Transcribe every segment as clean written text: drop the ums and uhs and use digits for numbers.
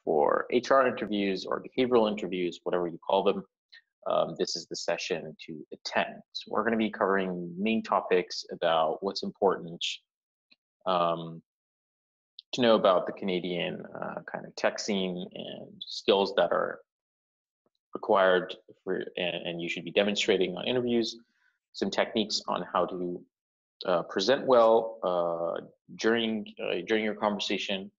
for HR interviews or behavioral interviews, whatever you call them, this is the session to attend. So we're going to be covering main topics about what's important to know about the Canadian kind of tech scene and skills that are required for, and you should be demonstrating on interviews, some techniques on how to present well during your conversation,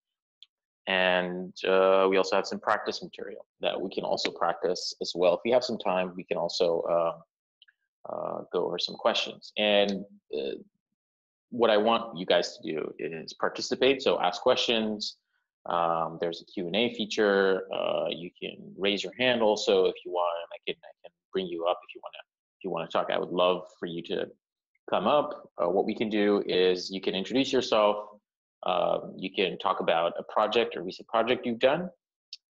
and we also have some practice material that we can also practice as well. If we have some time, we can also go over some questions. And what I want you guys to do is participate, so ask questions. There's a Q&A feature. You can raise your hand also if you want. I can bring you up if you want to talk. I would love for you to come up. What we can do is you can introduce yourself. You can talk about a project or recent project you've done,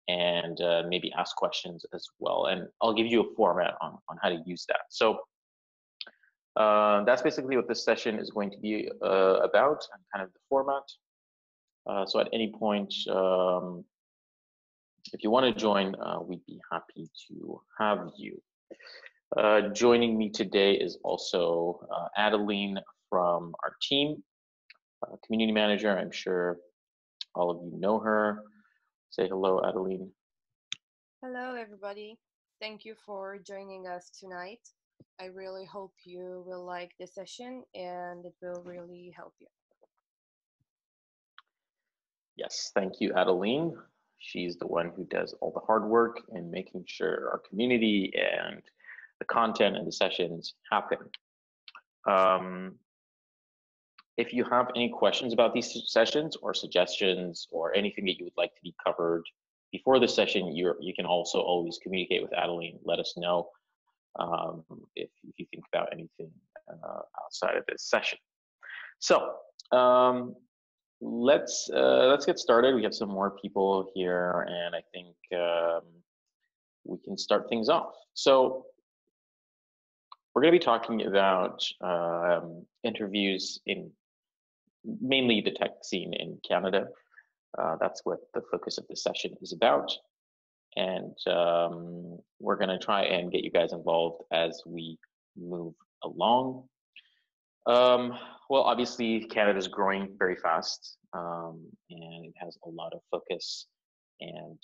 and maybe ask questions as well. And I'll give you a format on how to use that. So that's basically what this session is going to be about, and kind of the format. So at any point, if you want to join, we'd be happy to have you. Joining me today is also Adeline from our team, community manager. I'm sure all of you know her. Say hello, Adeline. Hello, everybody. Thank you for joining us tonight. I really hope you will like the session and it will really help you. Yes, thank you, Adeline. She's the one who does all the hard work in making sure our community and the content and the sessions happen. If you have any questions about these sessions or suggestions or anything that you would like to be covered before the session, you can also always communicate with Adeline. Let us know if you think about anything outside of this session. So let's get started. We have some more people here, and I think we can start things off. So we're going to be talking about interviews in mainly the tech scene in Canada. That's what the focus of the session is about. And we're going to try and get you guys involved as we move along. Well, obviously, Canada is growing very fast, and it has a lot of focus and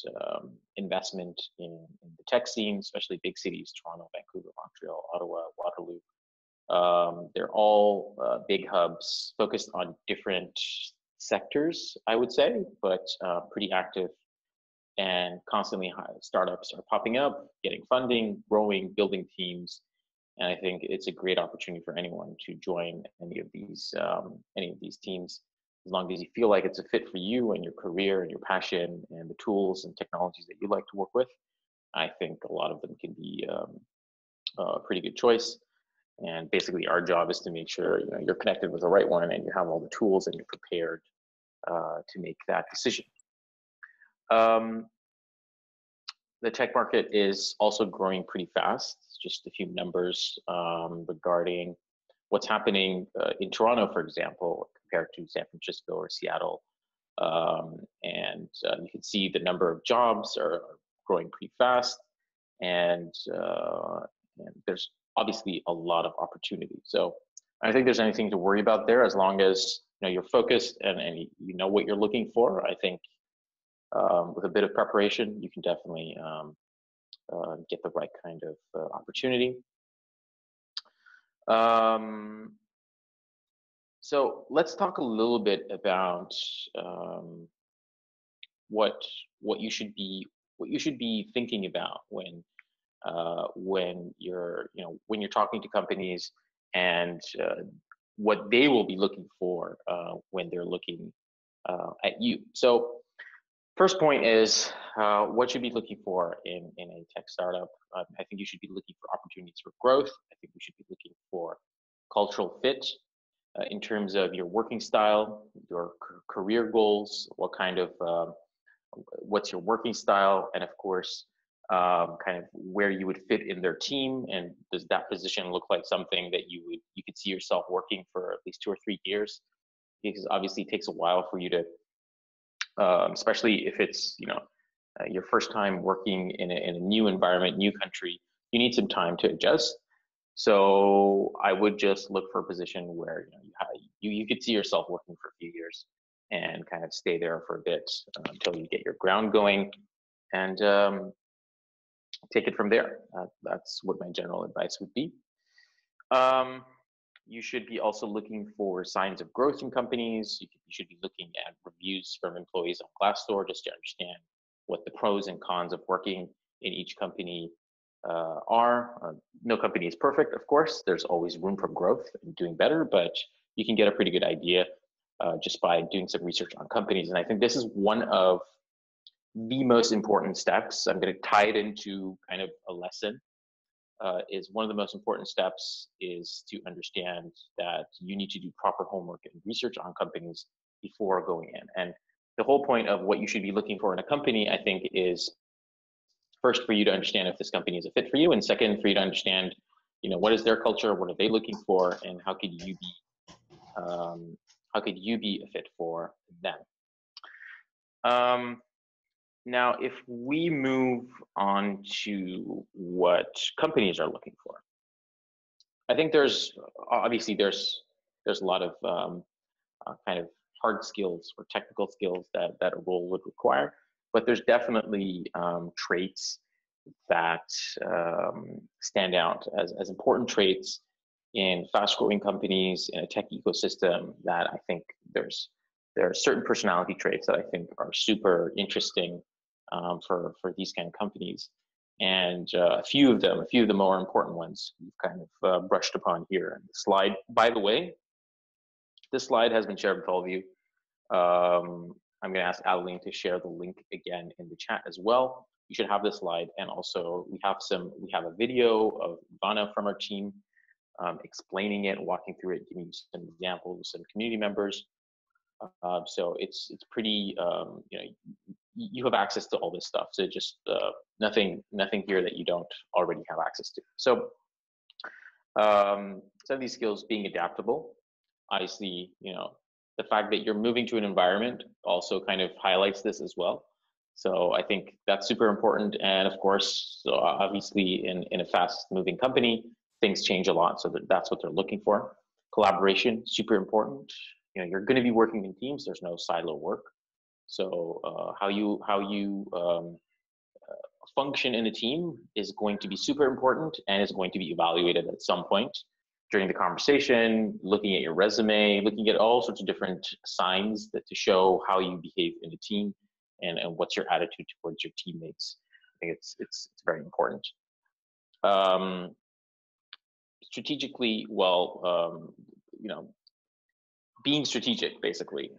investment in the tech scene, especially big cities, Toronto, Vancouver, Montreal, Ottawa, Waterloo. They're all big hubs focused on different sectors, I would say, but pretty active and constantly startups are popping up, getting funding, growing, building teams. And I think it's a great opportunity for anyone to join any of these teams, as long as you feel like it's a fit for you and your career and your passion and the tools and technologies that you like to work with. I think a lot of them can be a pretty good choice. And basically, our job is to make sure you're connected with the right one and you have all the tools and you're prepared to make that decision. The tech market is also growing pretty fast. Just a few numbers regarding what's happening in Toronto, for example, compared to San Francisco or Seattle. And you can see the number of jobs are growing pretty fast, and there's obviously a lot of opportunity. So I don't think there's anything to worry about there, as long as you're focused and you know what you're looking for. I think with a bit of preparation, you can definitely get the right kind of opportunity. So let's talk a little bit about what you should be thinking about when you're talking to companies, and what they will be looking for when they're looking at you. So first point is what should be looking for in a tech startup. I think you should be looking for opportunities for growth. I think we should be looking for cultural fit in terms of your working style, your career goals, what's your working style, and of course, kind of where you would fit in their team, and does that position look like something that you could see yourself working for at least 2 or 3 years? Because obviously it takes a while for you to, especially if it's your first time working in a new environment, new country, you need some time to adjust. So I would just look for a position where you could see yourself working for a few years and kind of stay there for a bit until you get your ground going, and take it from there. That's what my general advice would be. Um, you should be also looking for signs of growth in companies. You should be looking at reviews from employees on Glassdoor just to understand what the pros and cons of working in each company are. No company is perfect, of course. There's always room for growth and doing better, but you can get a pretty good idea just by doing some research on companies. And I think this is one of the most important steps. I'm going to tie it into kind of a lesson. Is one of the most important steps is to understand that you need to do proper homework and research on companies before going in. And the whole point of what you should be looking for in a company, I think, is first for you to understand if this company is a fit for you, and second for you to understand, what is their culture, what are they looking for, and how could you be a fit for them. Now, if we move on to what companies are looking for, I think there's a lot of kind of hard skills or technical skills that a role would require, but there's definitely traits that stand out as important traits in fast-growing companies in a tech ecosystem. That I think there are certain personality traits that I think are super interesting for these kind of companies, and a few of the more important ones we've kind of brushed upon here in the slide. By the way, this slide has been shared with all of you. I'm going to ask Adeline to share the link again in the chat as well. You should have this slide, and also we have a video of Ivana from our team explaining it, walking through it, giving you some examples, some community members. So it's pretty, you have access to all this stuff. So just nothing here that you don't already have access to. So some of these skills, being adaptable, obviously, the fact that you're moving to an environment also kind of highlights this as well. So I think that's super important. And of course, so obviously in a fast moving company, things change a lot. So that's what they're looking for. Collaboration, super important. You're going to be working in teams. There's no silo work. So how you function in a team is going to be super important and is going to be evaluated at some point during the conversation, looking at your resume, looking at all sorts of different signs to show how you behave in a team and what's your attitude towards your teammates. I think it's very important. Strategically, being strategic, basically,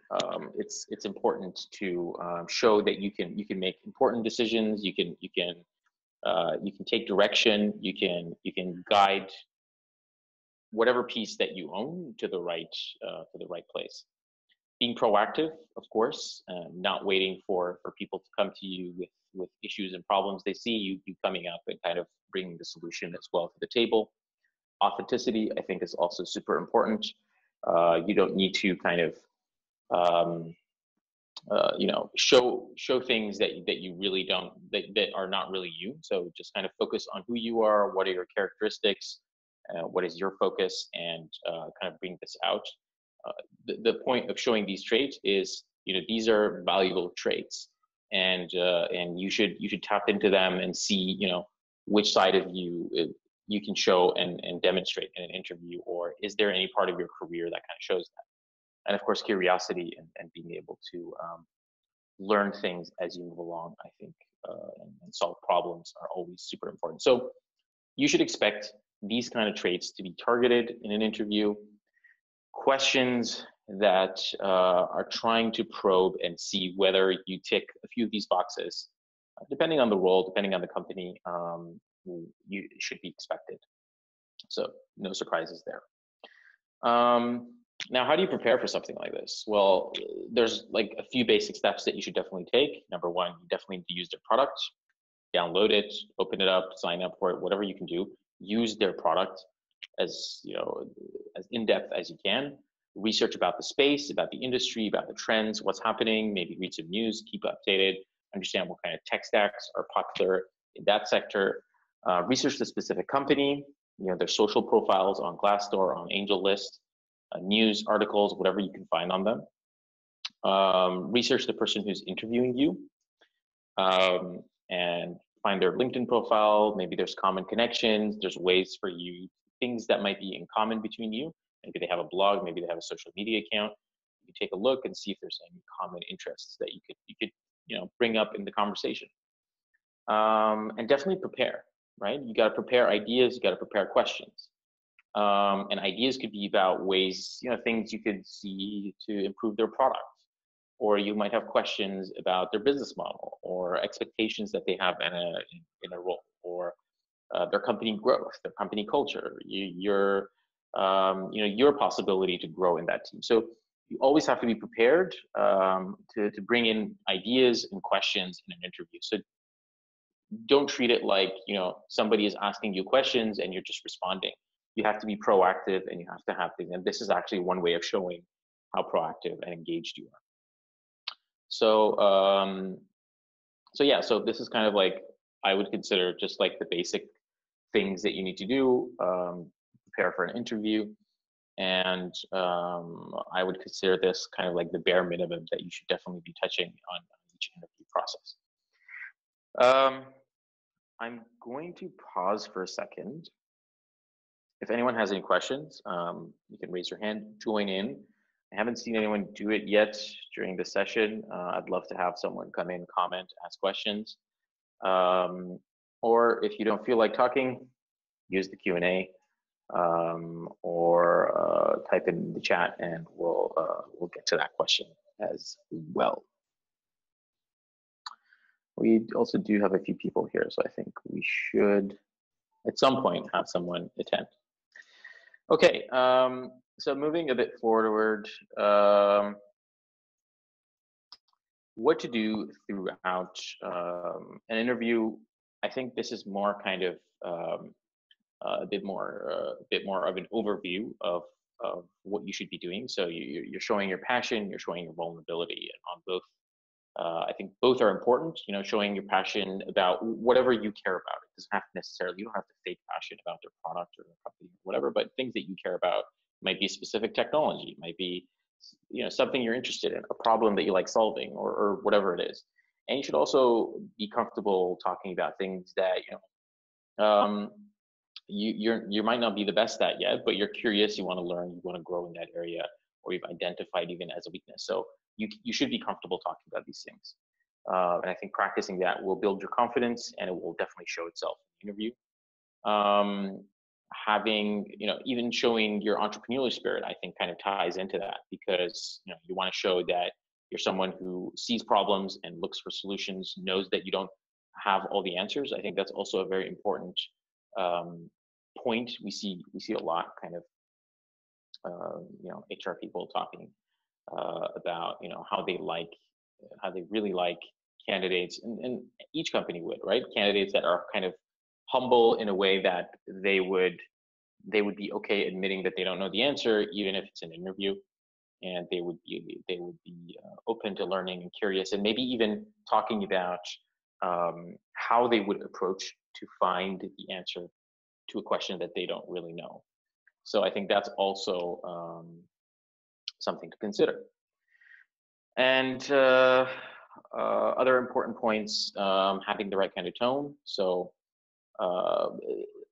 it's important to show that you can make important decisions. You can take direction. You can guide whatever piece that you own to the right place. Being proactive, of course, not waiting for people to come to you with issues and problems they see. You coming up and kind of bringing the solution as well to the table. Authenticity, I think, is also super important. You don't need to kind of show things that you really don't, that are not really you. So just kind of focus on who you are, what are your characteristics, what is your focus, and kind of bring this out. The point of showing these traits is, these are valuable traits, and you should tap into them and see, which side of you you can show and demonstrate in an interview, or is there any part of your career that kind of shows that? And of course, curiosity and being able to learn things as you move along, I think, and solve problems are always super important. So you should expect these kind of traits to be targeted in an interview. Questions that are trying to probe and see whether you tick a few of these boxes, depending on the role, depending on the company, you should be expected. So no surprises there. Now, how do you prepare for something like this? Well, there's like a few basic steps that you should definitely take. Number one, you definitely need to use their product, download it, open it up, sign up for it, whatever you can do. Use their product as as in-depth as you can. Research about the space, about the industry, about the trends, what's happening, maybe read some news, keep updated. understand what kind of tech stacks are popular in that sector, research the specific company, their social profiles on Glassdoor, on AngelList, news articles, whatever you can find on them. Research the person who's interviewing you, and find their LinkedIn profile. Maybe there's common connections. There's ways for you, things that might be in common between you. Maybe they have a blog, maybe they have a social media account. You can take a look and see if there's any common interests that you could bring up in the conversation. And definitely prepare, right? You got to prepare ideas, you got to prepare questions. And ideas could be about ways, things you could see to improve their product. Or you might have questions about their business model or expectations that they have in a role, or their company growth, their company culture, your possibility to grow in that team. So you always have to be prepared to bring in ideas and questions in an interview. So don't treat it like somebody is asking you questions and you're just responding. You have to be proactive, and you have to have things. And this is actually one way of showing how proactive and engaged you are. So, so this is kind of like, I would consider just like the basic things that you need to do, prepare for an interview. And I would consider this kind of like the bare minimum that you should definitely be touching on each interview process. I'm going to pause for a second. If anyone has any questions, you can raise your hand, join in. I haven't seen anyone do it yet during the session. I'd love to have someone come in, comment, ask questions. Or if you don't feel like talking, use the Q&A, or type in the chat, and we'll get to that question as well. We also do have a few people here, so I think we should, at some point, have someone attend. Okay, so moving a bit forward, what to do throughout an interview. I think this is more kind of a bit more of an overview of what you should be doing. So you're showing your passion, you're showing your vulnerability on both. I think both are important, showing your passion about whatever you care about. It doesn't have to necessarily, you don't have to fake passion about their product or their company or whatever, but things that you care about. Might be specific technology, might be something you're interested in, a problem that you like solving, or whatever it is. And you should also be comfortable talking about things that you might not be the best at yet, but you're curious, you want to learn, you want to grow in that area, or you've identified even as a weakness. So you should be comfortable talking about these things. And I think practicing that will build your confidence, and it will definitely show itself in the interview. Having, even showing your entrepreneurial spirit, I think kind of ties into that, because, you want to show that you're someone who sees problems and looks for solutions, knows that you don't have all the answers. I think that's also a very important point. We see a lot kind of, HR people talking about, how they really like candidates, and each company would, right? Candidates that are kind of humble in a way that they would be okay admitting that they don't know the answer, even if it's an interview, and they would be open to learning and curious, and maybe even talking about how they would approach to find the answer to a question that they don't really know. So I think that's also something to consider. And other important points, having the right kind of tone. So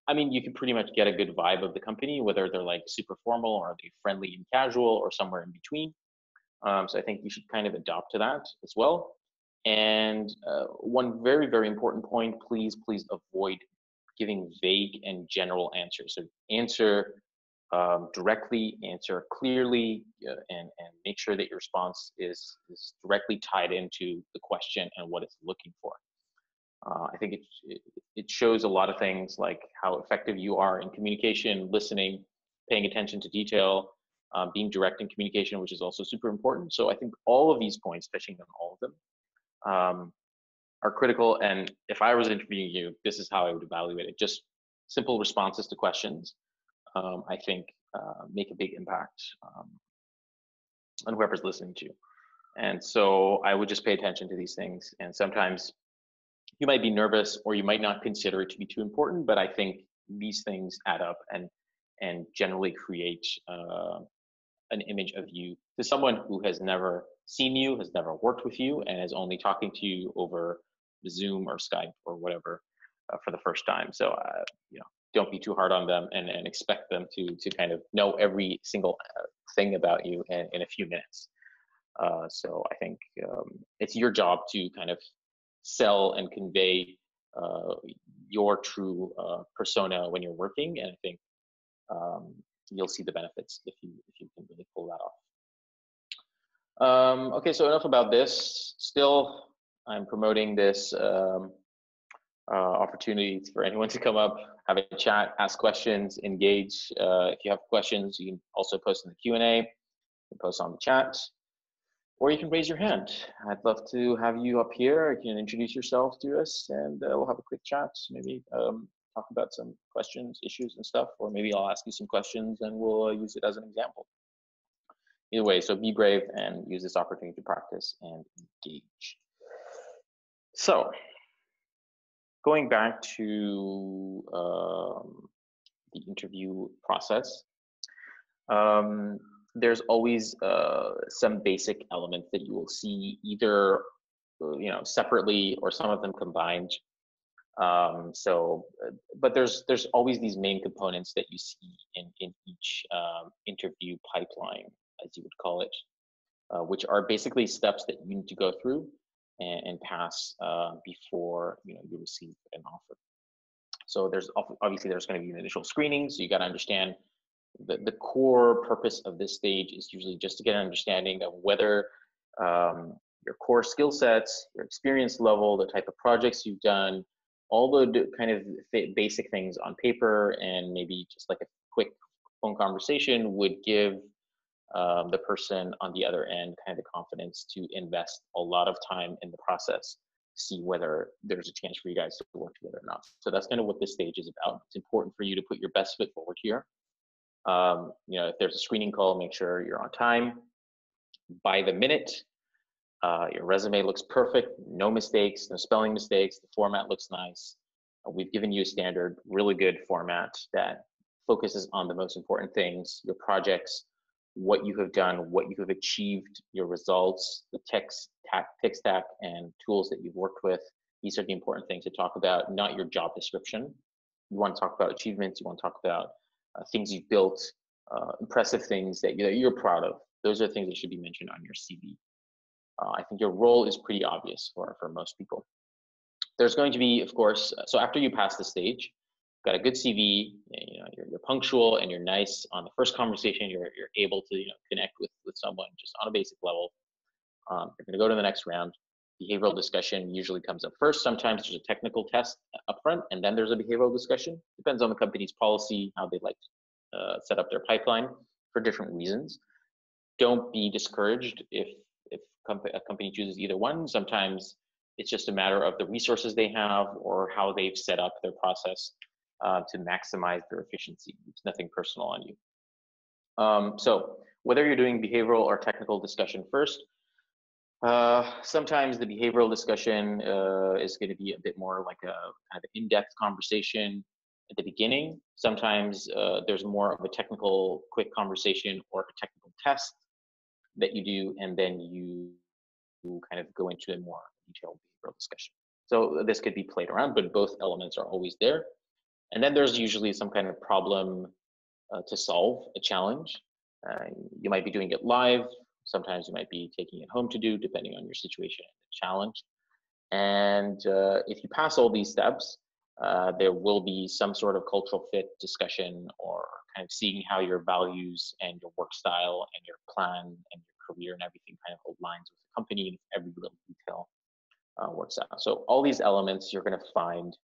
you can pretty much get a good vibe of the company, whether they're like super formal, or are they friendly and casual, or somewhere in between. So I think you should kind of adopt to that as well. And one very, very important point, please avoid giving vague and general answers. So answer directly, answer clearly, and make sure that your response is directly tied into the question and what it's looking for. I think it shows a lot of things, like how effective you are in communication, listening, paying attention to detail, being direct in communication, which is also super important. So I think all of these points, touching on all of them, are critical. And if I was interviewing you, this is how I would evaluate it. Just simple responses to questions, I think make a big impact on whoever's listening to you. And so I would just pay attention to these things. And sometimes you might be nervous or you might not consider it to be too important, but I think these things add up and generally create an image of you to someone who has never seen you, has never worked with you, and is only talking to you over Zoom or Skype or whatever for the first time. So, don't be too hard on them and expect them to kind of know every single thing about you in a few minutes. So I think it's your job to kind of sell and convey your true persona when you're working, and I think you'll see the benefits if you can really pull that off. Okay, so enough about this. Still, I'm promoting this opportunity for anyone to come up, have a chat, ask questions, engage. If you have questions, you can also post in the Q&A, you can post on the chat, or you can raise your hand. I'd love to have you up here. You can introduce yourself to us, and we'll have a quick chat, maybe talk about some questions, issues, and stuff, or maybe I'll ask you some questions and we'll use it as an example. Either way, so be brave and use this opportunity to practice and engage. So, going back to the interview process, there's always some basic elements that you will see either separately or some of them combined. But there's always these main components that you see in each interview pipeline, as you would call it, which are basically steps that you need to go through and pass before you receive an offer. So there's obviously there's going to be an initial screening, so you got to understand the core purpose of this stage is usually just to get an understanding of whether your core skill sets, your experience level, the type of projects you've done, all the kind of basic things on paper, and maybe just like a quick phone conversation would give the person on the other end kind of the confidence to invest a lot of time in the process, see whether there's a chance for you guys to work together or not. So that's kind of what this stage is about. It's important for you to put your best foot forward here. If there's a screening call, make sure you're on time, by the minute. Your resume looks perfect, no mistakes, no spelling mistakes, the format looks nice. We've given you a standard, really good format that focuses on the most important things, your projects, what you have done, what you have achieved, your results, the tech stack and tools that you've worked with. These are the important things to talk about, not your job description. You want to talk about achievements, you want to talk about things you've built, impressive things that you're proud of. Those are things that should be mentioned on your CV. I think your role is pretty obvious for most people. There's going to be, of course, so after you pass the stage, got a good CV, you're punctual and you're nice on the first conversation, you're able to connect with someone just on a basic level. You're going to go to the next round. Behavioral discussion usually comes up first. Sometimes there's a technical test up front, and then there's a behavioral discussion. Depends on the company's policy, how they like to set up their pipeline for different reasons. Don't be discouraged if a company chooses either one. Sometimes it's just a matter of the resources they have or how they've set up their process to maximize their efficiency. It's nothing personal on you. So whether you're doing behavioral or technical discussion first, sometimes the behavioral discussion is going to be a bit more like a kind of in-depth conversation at the beginning. Sometimes there's more of a technical quick conversation or a technical test that you do, and then you kind of go into a more detailed behavioral discussion. So this could be played around, but both elements are always there. And then there's usually some kind of problem to solve, a challenge. You might be doing it live. Sometimes you might be taking it home to do, depending on your situation and the challenge. And if you pass all these steps, there will be some sort of cultural fit discussion, or kind of seeing how your values and your work style and your plan and your career and everything kind of aligns with the company, and every little detail works out. So all these elements you're going to find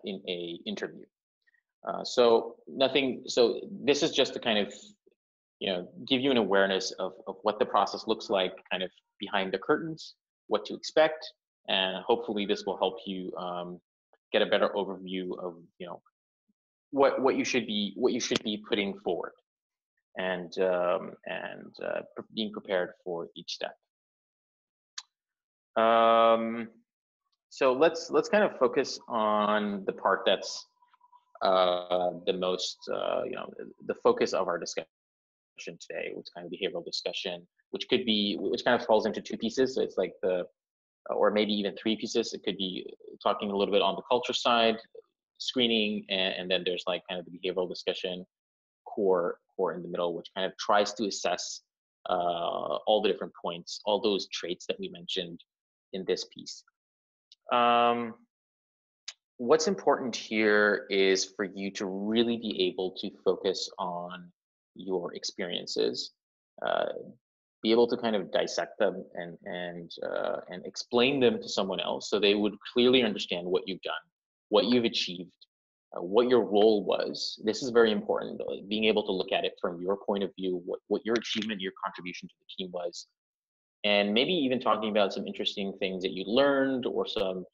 in a interview. So this is just to kind of give you an awareness of what the process looks like kind of behind the curtains, what to expect, and hopefully this will help you get a better overview of what you should be putting forward. and being prepared for each step. So let's kind of focus on the part that's the most, the focus of our discussion today, which kind of behavioral discussion, which kind of falls into two pieces. So it's like or maybe even three pieces. It could be talking a little bit on the culture side, screening, and then there's like kind of the behavioral discussion core in the middle, which kind of tries to assess all the different points, all those traits that we mentioned in this piece. What's important here is for you to really be able to focus on your experiences, be able to kind of dissect them and explain them to someone else so they would clearly understand what you've done, what you've achieved, what your role was. This is very important, being able to look at it from your point of view, what your achievement, your contribution to the team was, and maybe even talking about some interesting things that you learned or some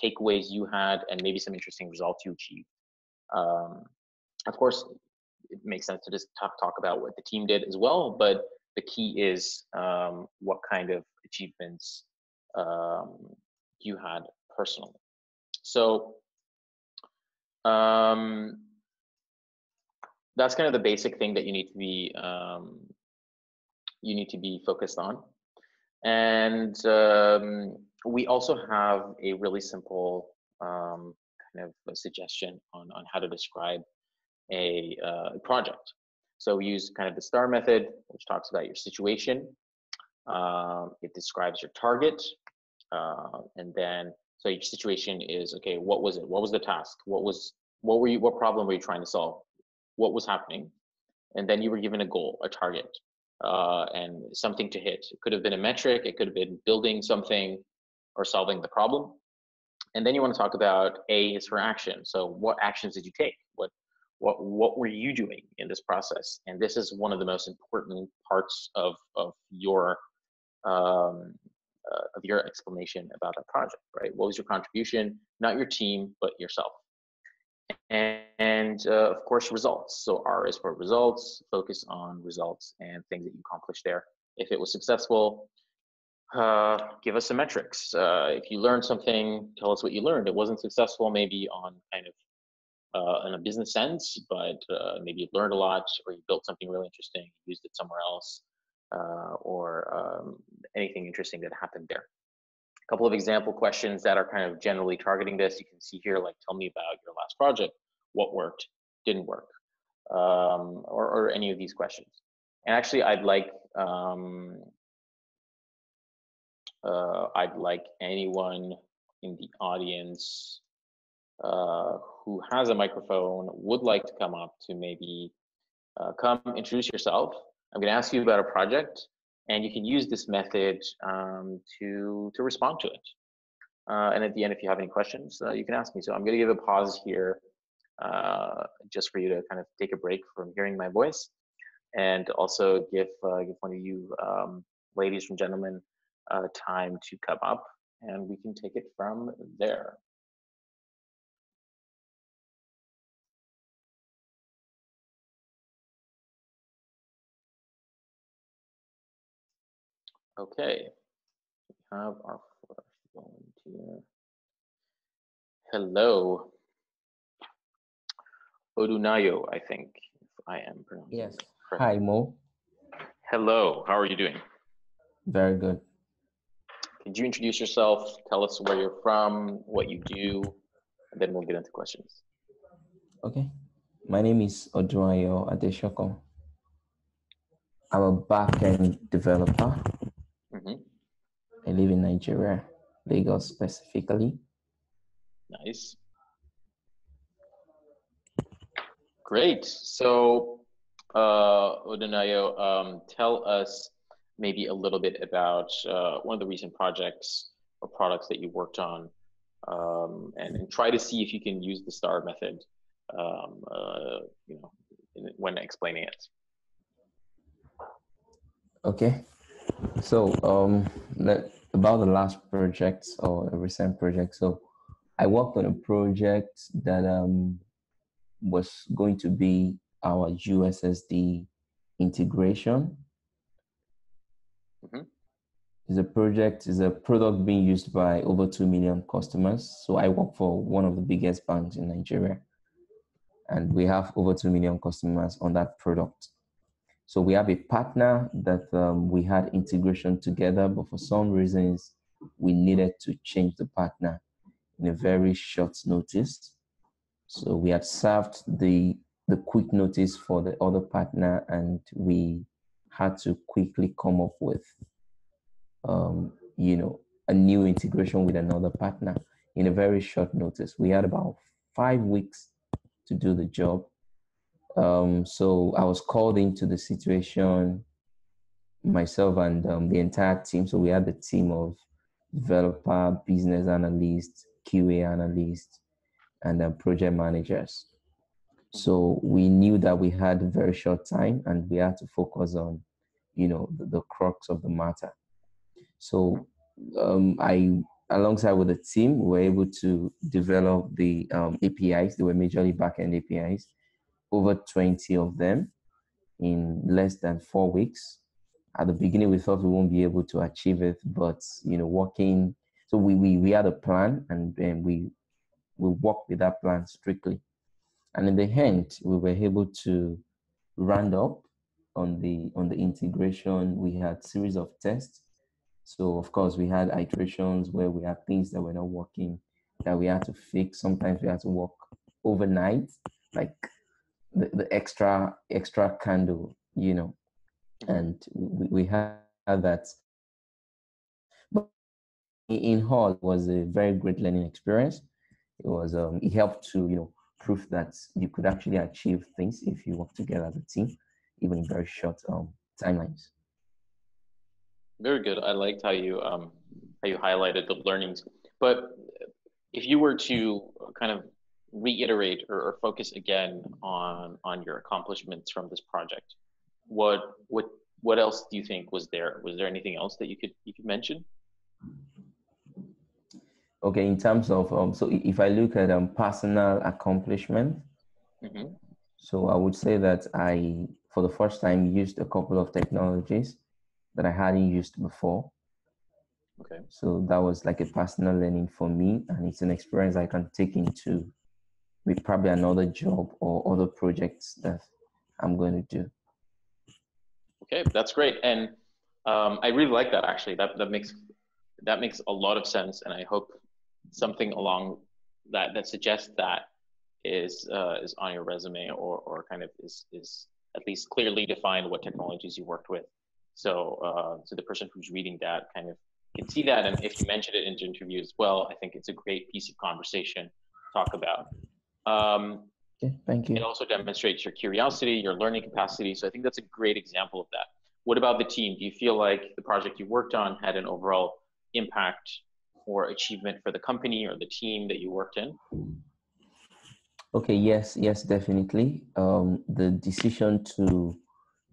takeaways you had, and maybe some interesting results you achieved. Of course, it makes sense to just talk about what the team did as well, but the key is what kind of achievements you had personally. So that's kind of the basic thing that you need to be focused on. And we also have a really simple kind of a suggestion on how to describe a project. So we use kind of the STAR method, which talks about your situation. It describes your target, and then so each situation is, okay, what was it? What was the task? What problem were you trying to solve? What was happening? And then you were given a goal, a target, and something to hit. It could have been a metric, it could have been building something or solving the problem. And then you want to talk about A is for action. So what actions did you take? What were you doing in this process? And this is one of the most important parts of your explanation about the project, right? What was your contribution? Not your team, but yourself. And of course, results. So R is for results. Focus on results and things that you accomplished there. If it was successful, give us some metrics. If you learned something, tell us what you learned. It wasn't successful, maybe on kind of in a business sense, but maybe you learned a lot, or you built something really interesting, used it somewhere else, or anything interesting that happened there. A couple of example questions that are kind of generally targeting this. You can see here, like, tell me about your last project. What worked, didn't work, or any of these questions. And actually, I'd like anyone in the audience who has a microphone, would like to come up to maybe come introduce yourself. I'm going to ask you about a project, and you can use this method to respond to it. And at the end, if you have any questions, you can ask me. So I'm going to give a pause here just for you to kind of take a break from hearing my voice, and also give one of you ladies and gentlemen time to come up, and we can take it from there. Okay, we have our first volunteer. Hello, Odunayo, I think, if I am pronouncing Yes. it correctly. Hi, Mo. Hello, how are you doing? Very good. Could you introduce yourself, tell us where you're from, what you do, and then we'll get into questions. Okay. My name is Odunayo Adeshoko. I'm a back-end developer. Mm-hmm. I live in Nigeria, Lagos specifically. Nice. Great. So, Odunayo, tell us maybe a little bit about one of the recent projects or products that you worked on, and try to see if you can use the STAR method, when explaining it. Okay. So, about the last project or a recent project. So, I worked on a project that was going to be our USSD integration. Mm-hmm. Is a product being used by over 2 million customers. So I work for one of the biggest banks in Nigeria, and we have over 2 million customers on that product. So we have a partner that we had integration together, but for some reasons, we needed to change the partner in a very short notice. So we had served the quick notice for the other partner, and we had to quickly come up with, a new integration with another partner in a very short notice. We had about 5 weeks to do the job. So I was called into the situation, myself and the entire team. So we had the team of developer, business analysts, QA analysts, and project managers. So we knew that we had a very short time and we had to focus on, the crux of the matter. So alongside with the team, we were able to develop the APIs. They were majorly backend APIs, over 20 of them in less than 4 weeks. At the beginning, we thought we won't be able to achieve it, but working. So we had a plan, and then we worked with that plan strictly. And in the end, we were able to round up on the integration. We had series of tests. So of course, we had iterations where we had things that were not working that we had to fix. Sometimes we had to work overnight, like the extra candle, and we had that. But in Hall, it was a very great learning experience. It helped to prove that you could actually achieve things if you work together as a team, even in very short timelines. Very good. I liked how you highlighted the learnings. But if you were to kind of reiterate or focus again on your accomplishments from this project, what else do you think was there? Was there anything else that you could mention? Okay, in terms of so if I look at personal accomplishment, Mm-hmm. so I would say that I, for the first time, used a couple of technologies that I hadn't used before. Okay. So that was like a personal learning for me, and it's an experience I can take into with probably another job or other projects that I'm going to do. Okay, that's great, and I really like that actually. That makes a lot of sense, and I hope something along that suggests that is on your resume or kind of is at least clearly defined what technologies you worked with. So so the person who's reading that kind of can see that, and if you mention it in the interview as well, I think it's a great piece of conversation to talk about. Okay, thank you. It also demonstrates your curiosity, your learning capacity. So I think that's a great example of that. What about the team? Do you feel like the project you worked on had an overall impact or achievement for the company or the team that you worked in? Okay, yes, definitely. The decision to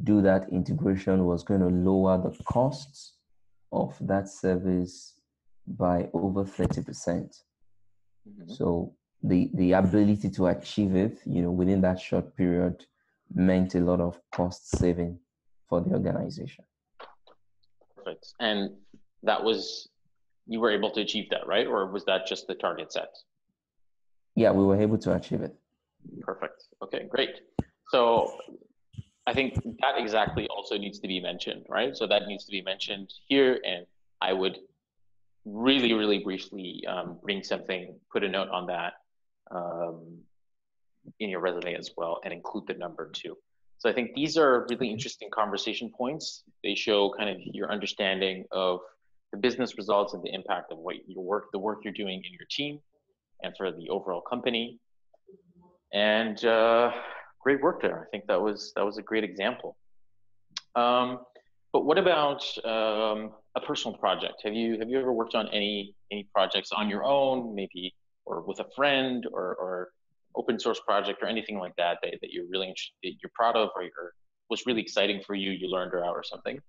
do that integration was going to lower the costs of that service by over 30%. Mm-hmm. So the ability to achieve it, within that short period meant a lot of cost saving for the organization. Perfect. And that was, you were able to achieve that, right? Or was that just the target set? Yeah, we were able to achieve it. Perfect. Okay, great. So I think that exactly also needs to be mentioned, right? So that needs to be mentioned here, and I would really, really briefly bring something, put a note on that in your resume as well, and include the number too. So I think these are really interesting conversation points. They show kind of your understanding of the business results and the impact of what the work you're doing in your team and for the overall company. And great work there. I think that was a great example. But what about a personal project? Have you ever worked on any projects on your own, maybe, or with a friend, or open source project, or anything like that that you're really interested, you're proud of, or was really exciting for you? You learned or something.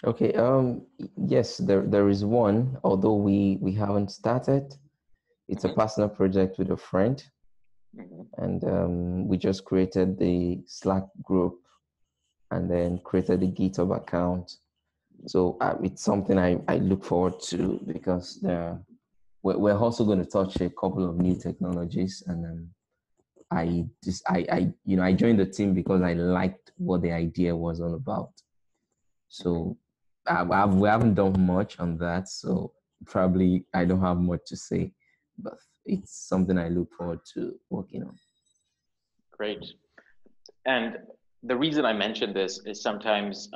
Okay. Yes, there is one. Although we haven't started, it's Mm-hmm. a personal project with a friend, Mm-hmm. and we just created the Slack group and then created a GitHub account. So it's something I look forward to because we're also going to touch a couple of new technologies, and I joined the team because I liked what the idea was all about. So we haven't done much on that, so probably I don't have much to say, but it's something I look forward to working on. Great. And the reason I mentioned this is sometimes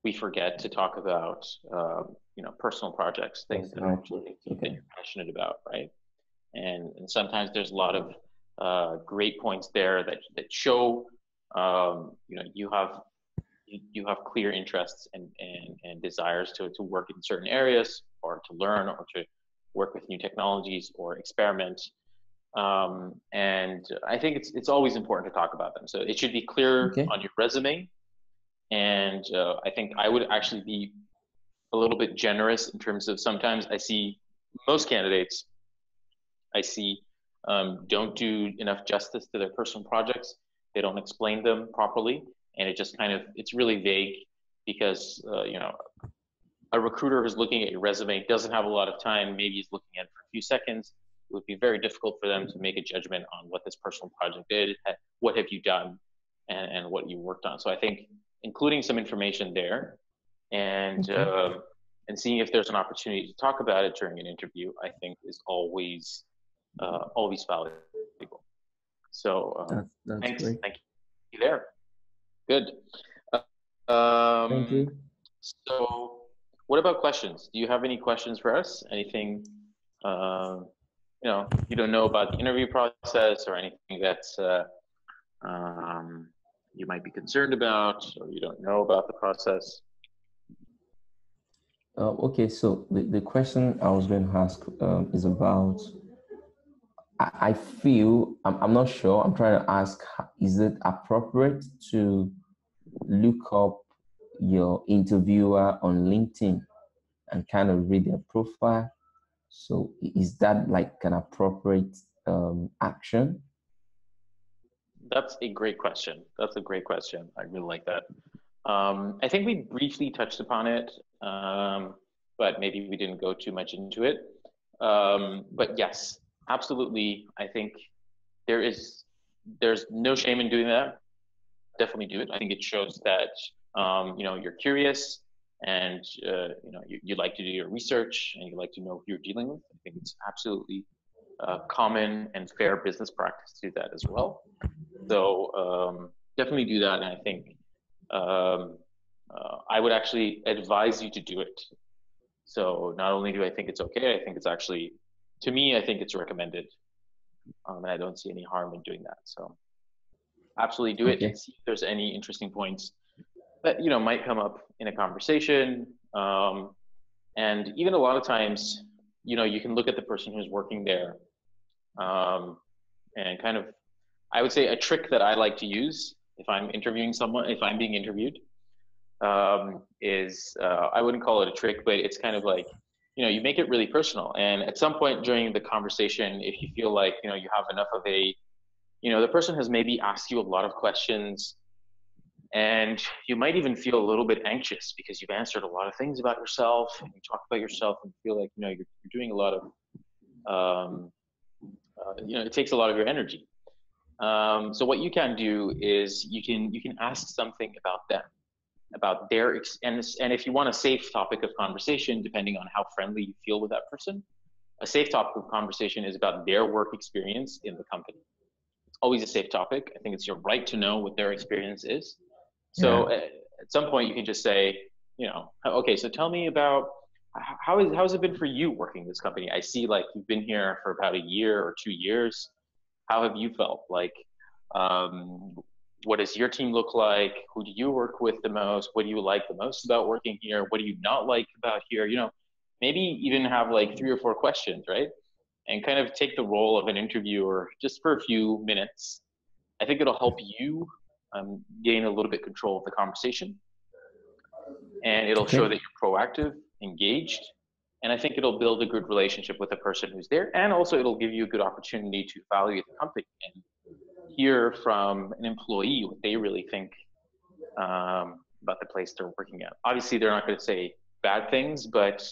we forget to talk about personal projects, things that you're passionate about, right? And sometimes there's a lot of great points there that show you have clear interests and desires to work in certain areas, or to learn, or to work with new technologies, or experiment. And I think it's always important to talk about them. So it should be clear on your resume. And I think I would actually be a little bit generous in terms of, sometimes I see most candidates don't do enough justice to their personal projects. They don't explain them properly. And it just it's really vague, because, a recruiter who's looking at your resume doesn't have a lot of time. Maybe he's looking at it for a few seconds. It would be very difficult for them to make a judgment on what this personal project did, what have you done, and what you worked on. So I think including some information there, and seeing if there's an opportunity to talk about it during an interview, I think is always valuable. So that's thanks, great. thank you there. Good. Thank you. So what about questions? Do you have any questions for us? Anything you don't know about the interview process, or anything that's you might be concerned about, or you don't know about the process? Okay, so the question I was going to ask is about, I feel, I'm not sure, I'm trying to ask, is it appropriate to look up your interviewer on LinkedIn and kind of read their profile? So is that like an appropriate action? That's a great question. I really like that. I think we briefly touched upon it, but maybe we didn't go too much into it. But yes, absolutely. I think there's no shame in doing that. Definitely do it. I think it shows that you're curious, and you like to do your research, and you like to know who you're dealing with. I think it's absolutely common and fair business practice to do that as well. So definitely do that, and I think I would actually advise you to do it. So not only do I think it's okay, I think it's actually, to me, I think it's recommended, and I don't see any harm in doing that. So absolutely do it, and see if there's any interesting points that might come up in a conversation. And even a lot of times, you can look at the person who's working there, and kind of, I would say a trick that I like to use if I'm interviewing someone, if I'm being interviewed, is I wouldn't call it a trick, but it's kind of like, you make it really personal. And at some point during the conversation, if you feel like, you have enough of the person has maybe asked you a lot of questions, and you might even feel a little bit anxious because you've answered a lot of things about yourself, and you talk about yourself, and feel like, you're doing a lot of, it takes a lot of your energy. So what you can do is you can ask something about them, about their, and if you want a safe topic of conversation, depending on how friendly you feel with that person, a safe topic of conversation is about their work experience in the company. It's always a safe topic. I think it's your right to know what their experience is. So at some point you can just say, okay, so tell me about how's it been for you working this company? I see like you've been here for about a year or 2 years. How have you felt? Like, what does your team look like? Who do you work with the most? What do you like the most about working here? What do you not like about here? Maybe even have like 3 or 4 questions, right? And kind of take the role of an interviewer just for a few minutes. I think it'll help you gain a little bit control of the conversation, and it'll show that you're proactive, engaged, and I think it'll build a good relationship with the person who's there, and also it'll give you a good opportunity to evaluate the company and hear from an employee what they really think about the place they're working at. Obviously, they're not going to say bad things, but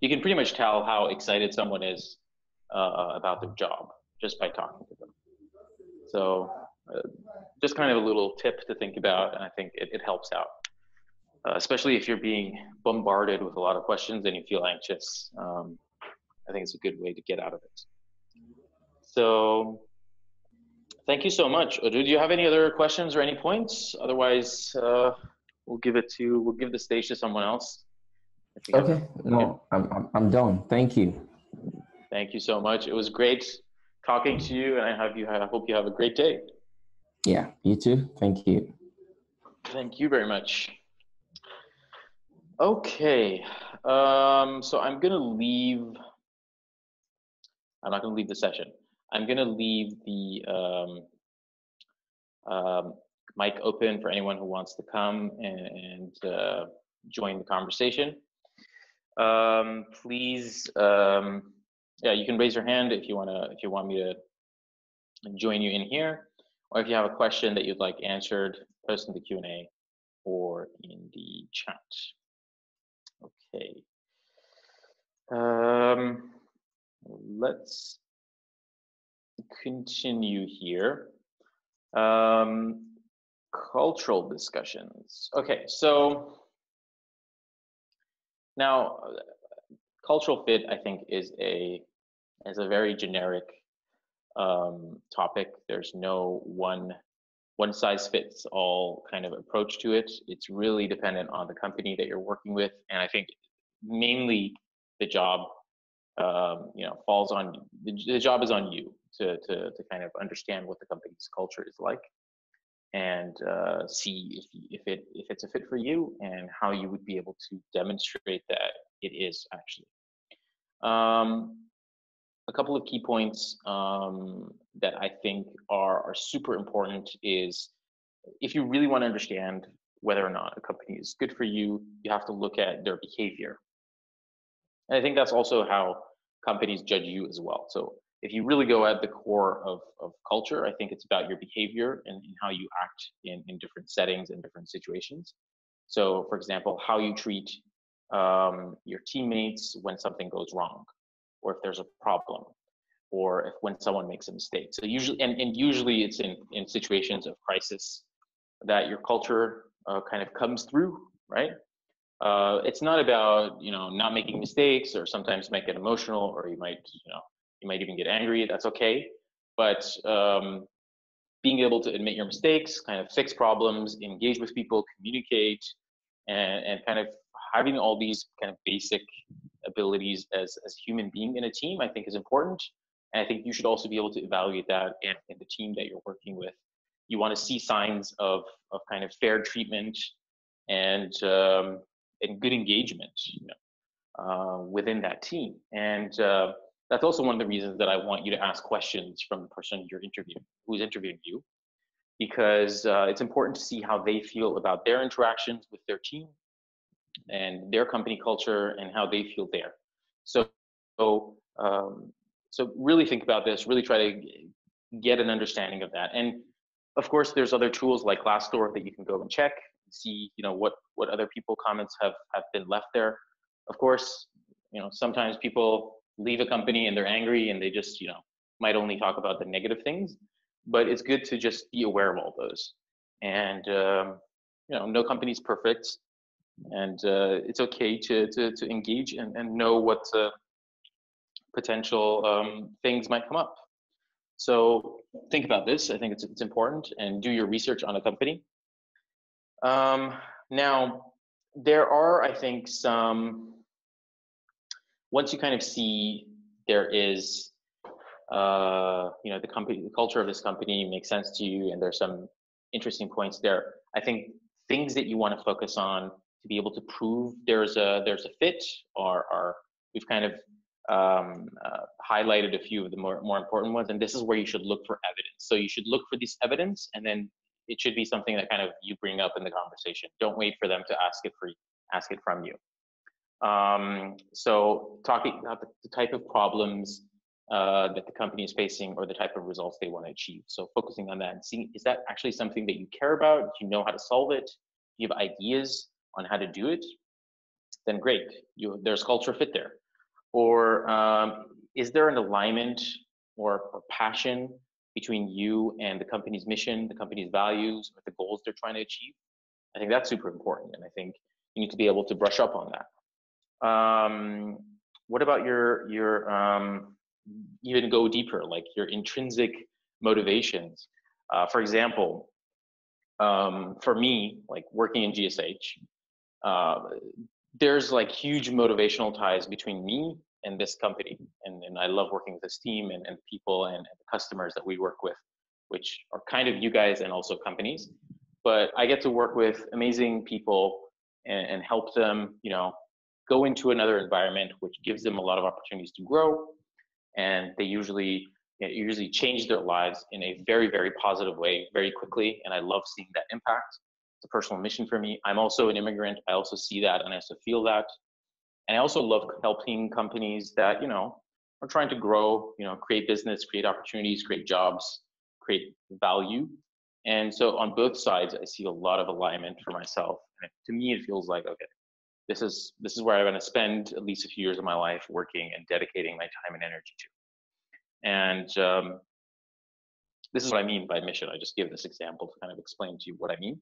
you can pretty much tell how excited someone is about their job just by talking to them. So just kind of a little tip to think about, and I think it helps out, especially if you're being bombarded with a lot of questions and you feel anxious. I think it's a good way to get out of it. So thank you so much. Do you have any other questions or any points? Otherwise, we'll give the stage to someone else. Okay, no, I'm done. Thank you. Thank you so much. It was great talking to you, and I hope you have a great day. Yeah, you too. Thank you. Thank you very much. Okay, so I'm not gonna leave the session. I'm gonna leave the mic open for anyone who wants to come and join the conversation. Please, yeah, you can raise your hand if you want me to join you in here, or if you have a question that you'd like answered, post in the Q&A or in the chat. Okay. Let's continue here. Cultural discussions. Okay, so now cultural fit, I think, is a very generic topic. There's no one size fits all kind of approach to it. It's really dependent on the company that you're working with, and I think mainly the job, falls on the job is on you to kind of understand what the company's culture is like, and see if it's a fit for you and how you would be able to demonstrate that it is actually. A couple of key points that I think are super important is, if you really want to understand whether or not a company is good for you, you have to look at their behavior. And I think that's also how companies judge you as well. So if you really go at the core of culture, I think it's about your behavior and how you act in different settings and different situations. So for example, how you treat your teammates when something goes wrong, or if there's a problem, or when someone makes a mistake. So usually, and usually it's in situations of crisis that your culture kind of comes through, right? It's not about, not making mistakes, or sometimes you might get emotional, or you might even get angry. That's okay. But being able to admit your mistakes, kind of fix problems, engage with people, communicate, and kind of having all these kind of basic abilities as a human being in a team, I think is important. And I think you should also be able to evaluate that in the team that you're working with. You want to see signs of kind of fair treatment and good engagement, within that team. And that's also one of the reasons that I want you to ask questions from the person who's interviewing you, because it's important to see how they feel about their interactions with their team and their company culture and how they feel there. So really think about this, really try to get an understanding of that. And of course, there's other tools like Glassdoor that you can go and check, see, what other people comments have been left there. Of course, sometimes people leave a company and they're angry and they just, might only talk about the negative things, but it's good to just be aware of all those. And, no company's perfect, and it's okay to engage and know what potential things might come up. So think about this. I think it's important, and do your research on a company. Now, there are, I think, once you kind of see there is, the culture of this company makes sense to you, and there's some interesting points there. I think things that you want to focus on to be able to prove there's a fit are we've kind of highlighted a few of the more important ones, and this is where you should look for evidence. So you should look for this evidence, and then it should be something that kind of you bring up in the conversation. Don't wait for them to ask it from you. So talking about the type of problems that the company is facing, or the type of results they want to achieve. So focusing on that and seeing, is that actually something that you care about? Do you know how to solve it? you have ideas on how to do it, then great, there's culture fit there. Or is there an alignment or passion between you and the company's mission, the company's values, or the goals they're trying to achieve? I think that's super important, and I think you need to be able to brush up on that. What about your even go deeper, like your intrinsic motivations? For example, for me, like working in GSH, there's like huge motivational ties between me and this company, and I love working with this team and people and the customers that we work with, which are kind of you guys and also companies. But I get to work with amazing people and help them, you know, go into another environment, which gives them a lot of opportunities to grow, and they usually change their lives in a very, very positive way very quickly, and I love seeing that impact. It's a personal mission for me. I'm also an immigrant. I also see that and I also feel that. And I also love helping companies that, you know, are trying to grow, you know, create business, create opportunities, create jobs, create value. And so on both sides, I see a lot of alignment for myself. And to me, it feels like, okay, this is where I'm going to spend at least a few years of my life working and dedicating my time and energy to. And this is what I mean by mission. I just gave this example to kind of explain to you what I mean.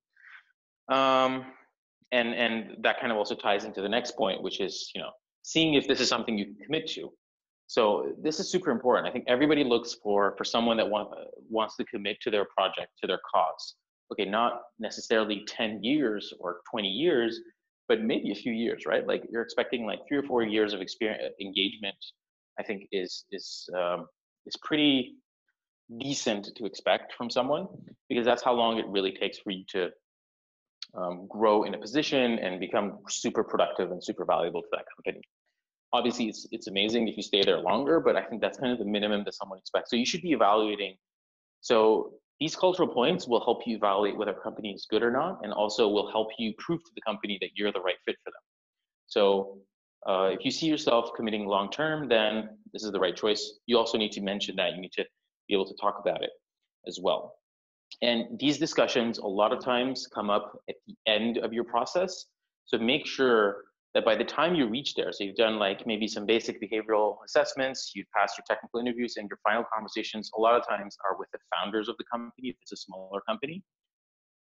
And that kind of also ties into the next point, which is, you know, seeing if this is something you can commit to. So this is super important. I think everybody looks for someone that wants to commit to their project, to their cause. Okay, not necessarily 10 years or 20 years, but maybe a few years, right? Like you're expecting like 3 or 4 years of engagement, I think is pretty decent to expect from someone, because that's how long it really takes for you to grow in a position and become super productive and super valuable to that company. Obviously, it's amazing if you stay there longer, but I think that's kind of the minimum that someone expects. So you should be evaluating. So these cultural points will help you evaluate whether a company is good or not, and also will help you prove to the company that you're the right fit for them. So if you see yourself committing long term, then this is the right choice. You also need to mention that. You need to be able to talk about it as well. And these discussions a lot of times come up at the end of your process. So make sure that by the time you reach there, so you've done like maybe some basic behavioral assessments, you've passed your technical interviews, and your final conversations a lot of times are with the founders of the company if it's a smaller company,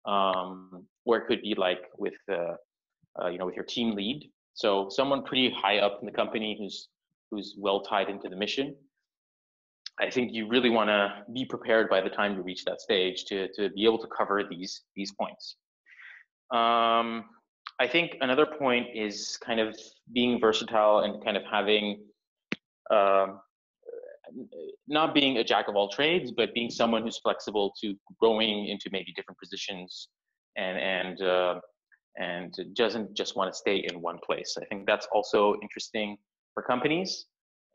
or it could be like with with your team lead. So someone pretty high up in the company who's well tied into the mission. I think you really want to be prepared by the time you reach that stage to be able to cover these points. I think another point is kind of being versatile and kind of having, not being a jack of all trades, but being someone who's flexible to growing into maybe different positions and doesn't just want to stay in one place. I think that's also interesting for companies,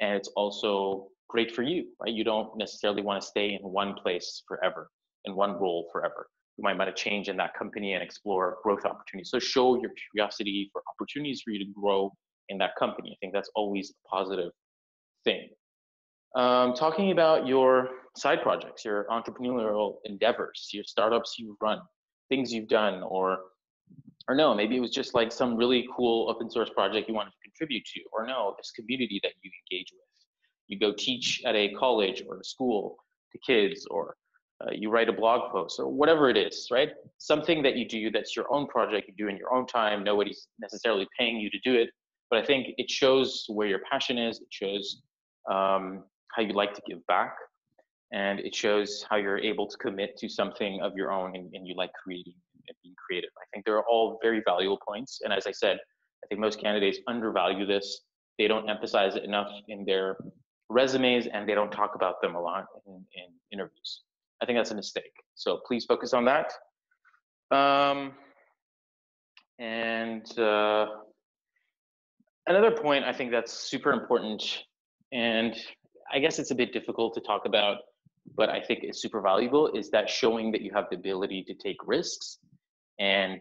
and it's also great for you, right? You don't necessarily want to stay in one place forever, in one role forever. You might want to change in that company and explore growth opportunities. So show your curiosity for opportunities for you to grow in that company. I think that's always a positive thing. Talking about your side projects, your entrepreneurial endeavors, your startups you've run, things you've done, or no, maybe it was just like some really cool open source project you wanted to contribute to, or no, this community that you engage with. You go teach at a college or a school to kids, or you write a blog post, or whatever it is, right? Something that you do that's your own project, you do in your own time, nobody's necessarily paying you to do it, but I think it shows where your passion is, it shows how you like to give back, and it shows how you're able to commit to something of your own and you like creating and being creative. I think they're all very valuable points, and as I said, I think most candidates undervalue this. They don't emphasize it enough in their resumes, and they don't talk about them a lot in interviews. I think that's a mistake. So please focus on that. Another point I think that's super important, and I guess it's a bit difficult to talk about, but I think it's super valuable, is that showing that you have the ability to take risks and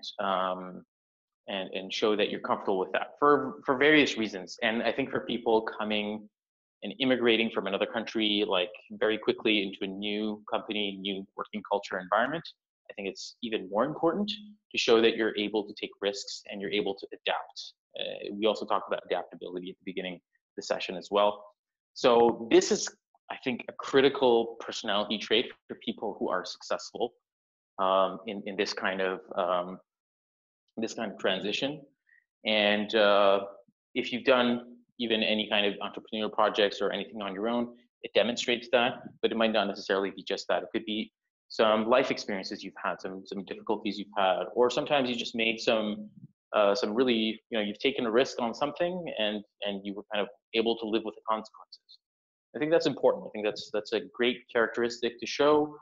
show that you're comfortable with that for various reasons. And I think for people coming and immigrating from another country, like very quickly into a new company, new working culture environment, think it's even more important to show that you're able to take risks and you're able to adapt. We also talked about adaptability at the beginning of the session as well. So this is, I think, a critical personality trait for people who are successful in this kind of transition. And if you've done even any kind of entrepreneurial projects or anything on your own, it demonstrates that, but it might not necessarily be just that. It could be some life experiences you've had, some difficulties you've had, or sometimes you just made some really, you've taken a risk on something and you were kind of able to live with the consequences. I think that's important. I think that's a great characteristic to show,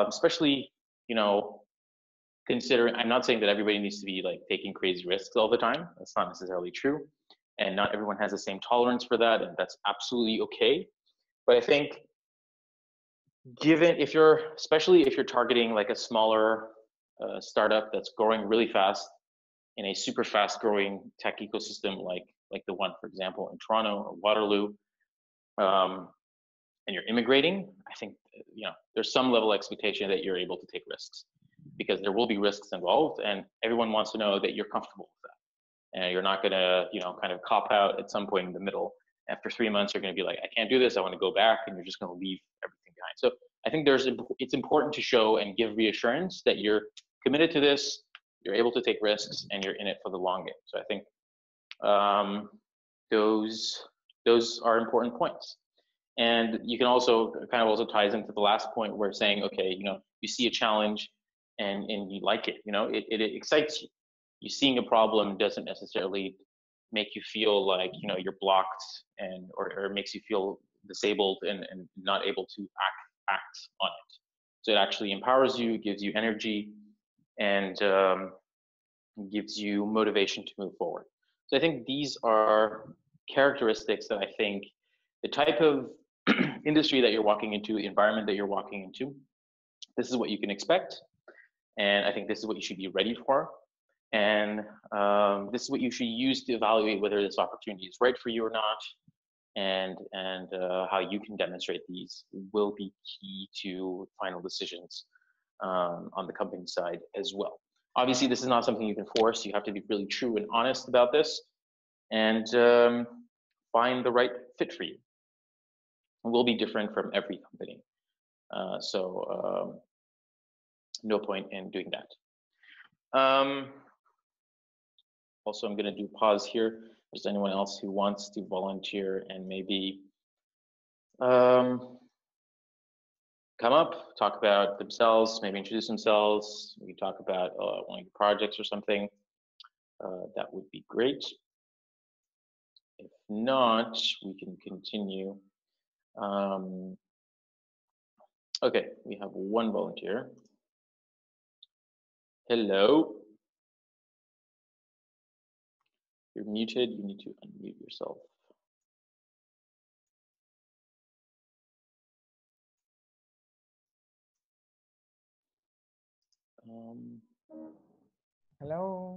especially, considering, I'm not saying that everybody needs to be like taking crazy risks all the time. That's not necessarily true. And not everyone has the same tolerance for that, and that's absolutely okay. But I think especially if you're targeting like a smaller startup that's growing really fast in a super fast growing tech ecosystem, like the one, for example, in Toronto or Waterloo, and you're immigrating, I think, there's some level of expectation that you're able to take risks, because there will be risks involved, and everyone wants to know that you're comfortable with that. And you're not gonna, kind of cop out at some point in the middle. After 3 months, you're gonna be like, I can't do this, I wanna go back, and you're just gonna leave everything behind. So I think it's important to show and give reassurance that you're committed to this, you're able to take risks, and you're in it for the long game. So I think those are important points. And you can also ties into the last point where saying, okay, you see a challenge and you like it, it excites you. You seeing a problem doesn't necessarily make you feel like, you're blocked or makes you feel disabled and not able to act on it. So it actually empowers you, gives you energy, and gives you motivation to move forward. So I think these are characteristics that I think the type of industry that you're walking into, the environment that you're walking into, this is what you can expect. And I think this is what you should be ready for. And this is what you should use to evaluate whether this opportunity is right for you or not. And how you can demonstrate these will be key to final decisions on the company side as well. Obviously, this is not something you can force. You have to be really true and honest about this and find the right fit for you. It will be different from every company. So no point in doing that. Also, I'm going to do pause here. If there's anyone else who wants to volunteer and maybe come up, talk about themselves, maybe introduce themselves. We can talk about one of your projects or something. That would be great. If not, we can continue. Okay, we have one volunteer. Hello. You're muted, you need to unmute yourself. Hello.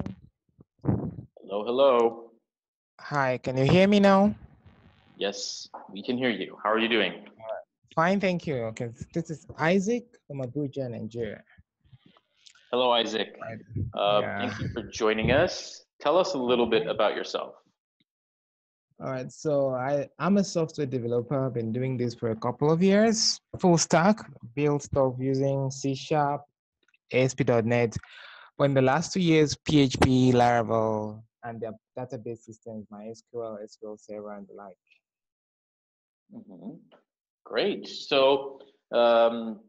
Hello, hello. Hi, can you hear me now? Yes, we can hear you. How are you doing? Fine, thank you. Okay, this is Isaac from Abuja, Nigeria. Hello, Isaac. Thank you for joining us. Tell us a little bit about yourself. All right, so I'm a software developer. I've been doing this for a couple of years. Full stack, build stuff using C#, ASP.NET. But in the last 2 years, PHP, Laravel, and the database systems, MySQL, SQL Server, and the like. Mm-hmm. Great. So I'm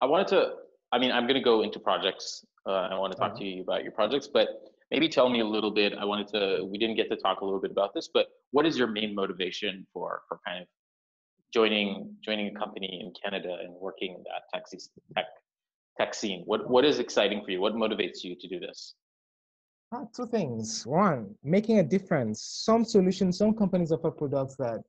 going to go into projects. I want to talk to you about your projects, but maybe tell me a little bit. We didn't get to talk a little bit about this, but what is your main motivation for kind of joining a company in Canada and working in that tech scene? What is exciting for you? What motivates you to do this? Two things. One, making a difference. Some companies offer products that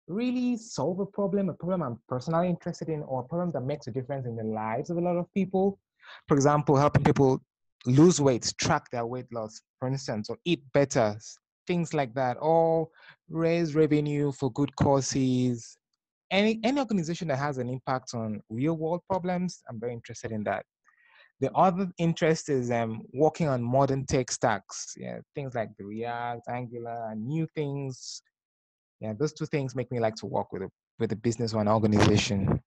really solve a problem I'm personally interested in, or a problem that makes a difference in the lives of a lot of people. For example, helping people lose weight, track their weight loss, for instance, or eat better, things like that, or raise revenue for good causes. Any organization that has an impact on real world problems, I'm very interested in that. The other interest is working on modern tech stacks. Yeah, things like the React, Angular, and new things. Yeah, those two things make me like to work with a business or an organization.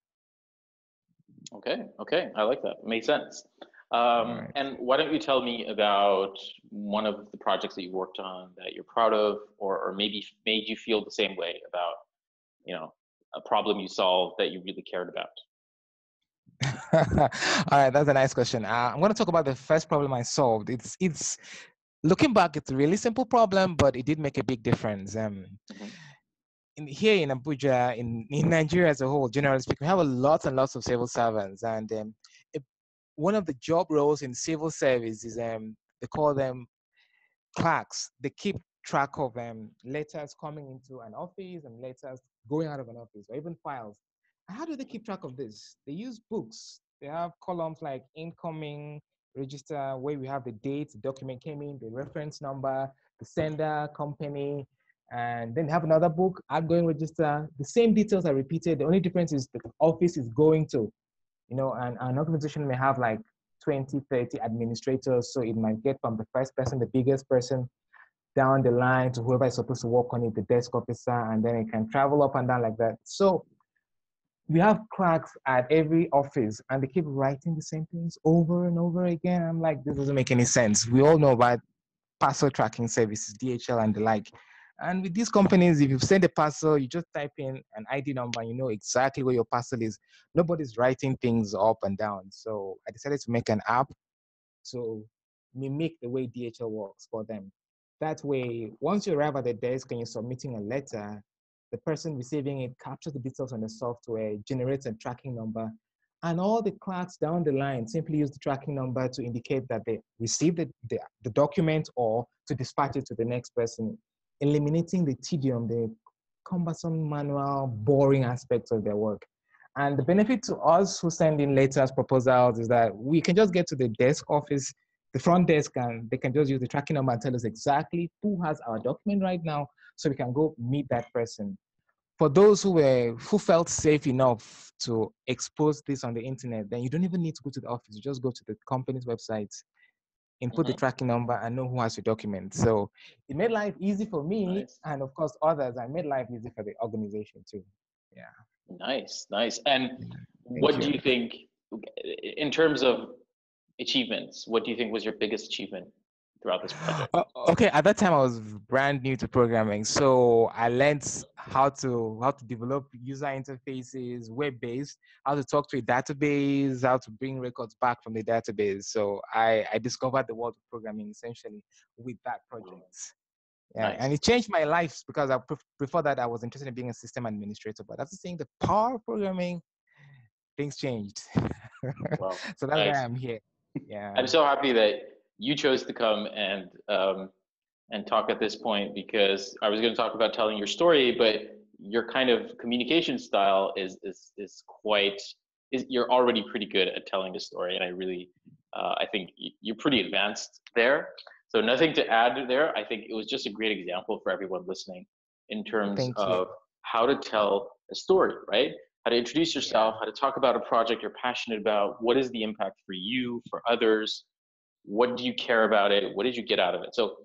Okay, I like that. Makes sense. Right. And why don't you tell me about one of the projects that you worked on that you're proud of, or maybe made you feel the same way about, a problem you solved that you really cared about? All right, that's a nice question. I'm going to talk about the first problem I solved. It's looking back, it's a really simple problem, but it did make a big difference. Mhm. Here in Abuja, in Nigeria as a whole, generally speaking, we have a lot and lots of civil servants, and it, one of the job roles in civil service is they call them clerks. They keep track of letters coming into an office and letters going out of an office, or even files. How do they keep track of this? They use books. They have columns like incoming register, where we have the date the document came in, the reference number, the sender, company, and then they have another book, outgoing register. The same details are repeated. The only difference is the office is going to, and an organization may have like 20, 30 administrators. So it might get from the first person, the biggest person, down the line to whoever is supposed to work on it, the desk officer, and then it can travel up and down like that. So we have clerks at every office and they keep writing the same things over and over again. I'm like, this doesn't make any sense. We all know about parcel tracking services, DHL and the like. And with these companies, if you send a parcel, you just type in an ID number, and you know exactly where your parcel is. Nobody's writing things up and down. So I decided to make an app to mimic the way DHL works for them. That way, once you arrive at the desk and you're submitting a letter, the person receiving it captures the details on the software, generates a tracking number, and all the clerks down the line simply use the tracking number to indicate that they received the document or to dispatch it to the next person, eliminating the tedium, the cumbersome, manual, boring aspects of their work. And the benefit to us who send in letters, proposals, is that we can just get to the desk office, the front desk, and they can just use the tracking number and tell us exactly who has our document right now, so we can go meet that person. For those who felt safe enough to expose this on the internet, then you don't even need to go to the office. You just go to the company's website, input the Mhm. tracking number, and know who has your document. So it made life easy for me, Nice. and of course others. I made life easy for the organization too. Yeah. Nice. And Thank what do you. you think, in terms of achievements, what do you think was your biggest achievement throughout this project? Okay, at that time I was brand new to programming, so I learned how to develop user interfaces, web-based, how to talk to a database, how to bring records back from the database. So I discovered the world of programming essentially with that project. Yeah, and Nice. it changed my life because before that I was interested in being a system administrator, but after seeing the power of programming, things changed. Wow. So that's why Nice. I'm here. Yeah. I'm so happy that you chose to come and talk at this point, because I was going to talk about telling your story, but your kind of communication style is quite is you're already pretty good at telling a story, and I think you're pretty advanced there. So nothing to add there. I think it was just a great example for everyone listening in terms Thank you. of how to tell a story, right? How to introduce yourself, Yeah. how to talk about a project you're passionate about, what is the impact for you, for others, what do you care about it, what did you get out of it. So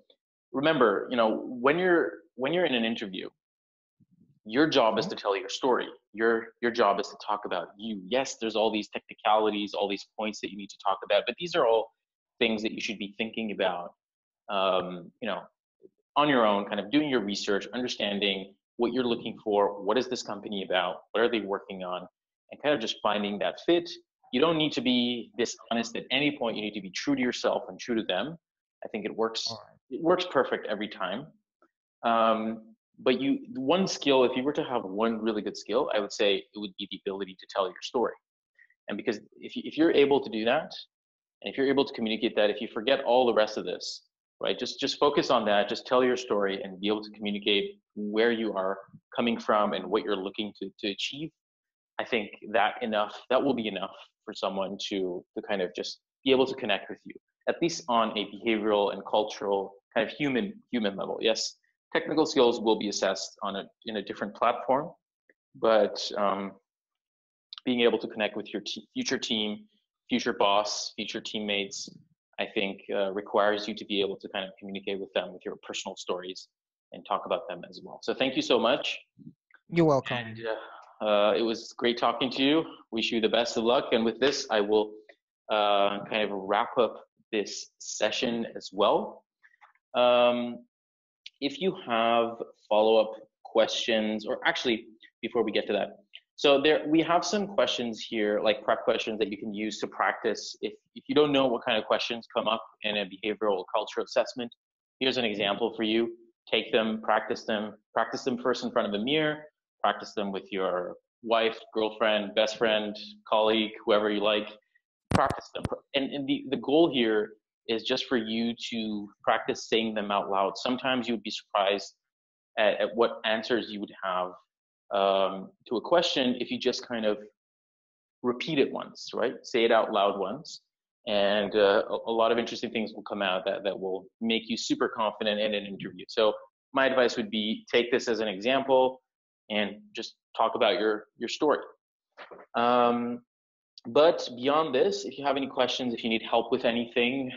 remember, when you're in an interview, your job is Okay. to tell your story. Your job is to talk about you. Yes, there's all these technicalities, all these points that you need to talk about, but these are all things that you should be thinking about, um, you know, on your own, kind of doing your research, understanding what you're looking for, what is this company about, what are they working on, and kind of just finding that fit. You don't need to be dishonest at any point. You need to be true to yourself and true to them. I think it All works. right. It works perfect every time. But one skill, if you were to have one really good skill, I would say it would be the ability to tell your story. And because if you're able to do that, and if you're able to communicate that, if you forget all the rest of this, right, just focus on that, just tell your story and be able to communicate where you are coming from and what you're looking to achieve. I think that will be enough for someone to kind of just be able to connect with you, at least on a behavioral and cultural kind of human level. Yes, technical skills will be assessed in a different platform, but being able to connect with your future team, future boss, future teammates, I think requires you to be able to kind of communicate with them with your personal stories and talk about them as well. So thank you so much. You're welcome. And, it was great talking to you. Wish you the best of luck. And with this, I will kind of wrap up this session as well. If you have follow-up questions, or actually, before we get to that, so we have some questions here, like prep questions that you can use to practice. If you don't know what kind of questions come up in a behavioral culture assessment, here's an example for you. Take them, practice them first in front of a mirror, practice them with your wife, girlfriend, best friend, colleague, whoever you like, practice them. And the goal here is just for you to practice saying them out loud. Sometimes you would be surprised at what answers you would have to a question if you just kind of repeat it once, right? Say it out loud once. And a lot of interesting things will come out that will make you super confident in an interview. So my advice would be take this as an example and just talk about your story. But beyond this, if you have any questions, if you need help with anything,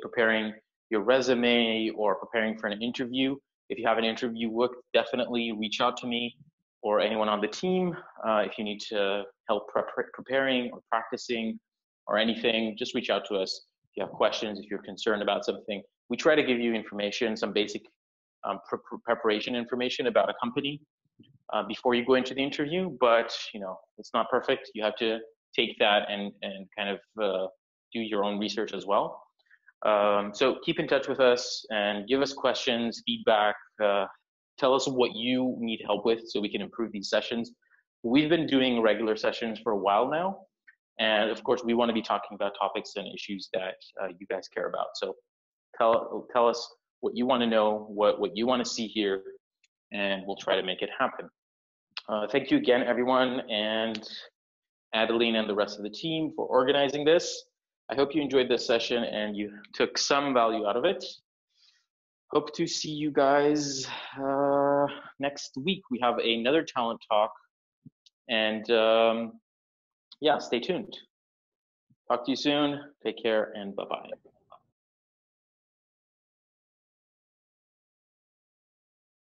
preparing your resume or preparing for an interview, if you have an interview booked, definitely reach out to me or anyone on the team. If you need to help preparing or practicing or anything, just reach out to us. If you have questions, if you're concerned about something, we try to give you information, some basic preparation information about a company before you go into the interview, but it's not perfect. You have to take that and kind of do your own research as well. So keep in touch with us and give us questions, feedback, tell us what you need help with so we can improve these sessions. We've been doing regular sessions for a while now. And of course, we want to be talking about topics and issues that you guys care about. So tell us what you want to know, what you want to see here, and we'll try to make it happen. Thank you again, everyone, and Adeline and the rest of the team for organizing this. I hope you enjoyed this session and you took some value out of it. Hope to see you guys next week. We have another talent talk, and yeah, stay tuned. Talk to you soon. Take care and bye-bye.